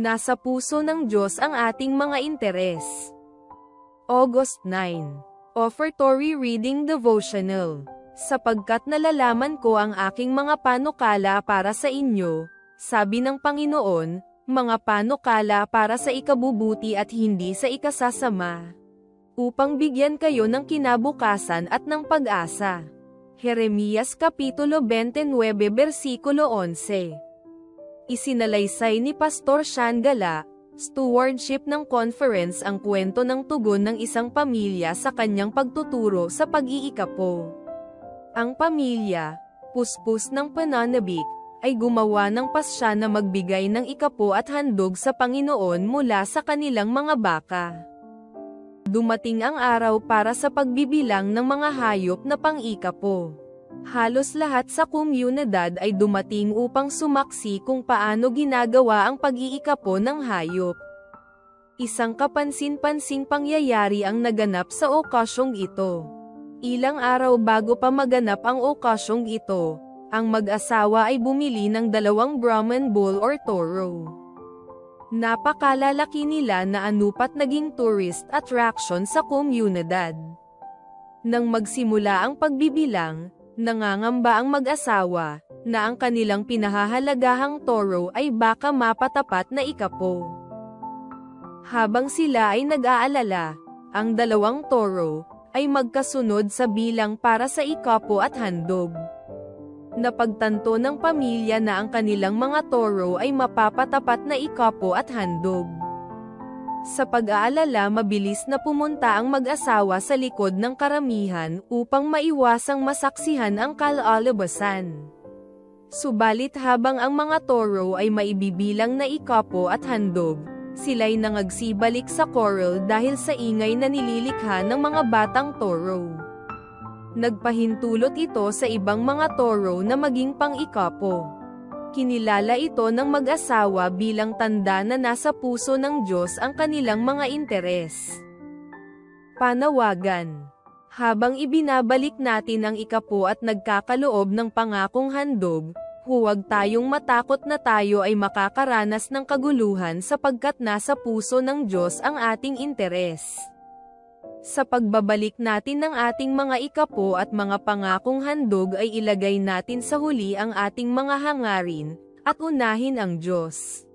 Nasa puso ng Diyos ang ating mga interes. August 9. Offertory Reading Devotional. Sapagkat nalalaman ko ang aking mga panukala para sa inyo, sabi ng Panginoon, mga panukala para sa ikabubuti at hindi sa ikasasama, upang bigyan kayo ng kinabukasan at ng pag-asa. Jeremias Kapitulo 29 versikulo 11. Isinalaysay ni Pastor Sean Gala, stewardship ng conference ang kwento ng tugon ng isang pamilya sa kanyang pagtuturo sa pag-iikapo. Ang pamilya, puspos ng pananabik, ay gumawa ng pasya na magbigay ng ikapo at handog sa Panginoon mula sa kanilang mga baka. Dumating ang araw para sa pagbibilang ng mga hayop na pang-ikapo. Halos lahat sa komunidad ay dumating upang sumaksi kung paano ginagawa ang pag-iikapo ng hayop. Isang kapansin-pansing pangyayari ang naganap sa okasyong ito. Ilang araw bago pa maganap ang okasyong ito, ang mag-asawa ay bumili ng 2 Brahman bull or toro. Napakalalaki nila na anupat naging tourist attraction sa komunidad. Nang magsimula ang pagbibilang, nangangamba ang mag-asawa, na ang kanilang pinahahalagahang toro ay baka mapatapat na ikapo. Habang sila ay nag-aalala, ang 2 toro, ay magkasunod sa bilang para sa ikapo at handog. Napagtanto ng pamilya na ang kanilang mga toro ay mapapatapat na ikapo at handog. Sa pag-aalala mabilis na pumunta ang mag-asawa sa likod ng karamihan upang maiwasang masaksihan ang kalalabasan. Subalit habang ang mga toro ay maibibilang na ikapo at handog, sila'y nangagsibalik sa corral dahil sa ingay na nililikha ng mga batang toro. Nagpahintulot ito sa ibang mga toro na maging pang-ikapo. Kinilala ito ng mag-asawa bilang tanda na nasa puso ng Diyos ang kanilang mga interes. Panawagan. Habang ibinabalik natin ang ikapo at nagkakaloob ng pangakong handog, huwag tayong matakot na tayo ay makakaranas ng kaguluhan sapagkat nasa puso ng Diyos ang ating interes. Sa pagbabalik natin ng ating mga ikapo at mga pangakong handog ay ilagay natin sa huli ang ating mga hangarin, at unahin ang Diyos.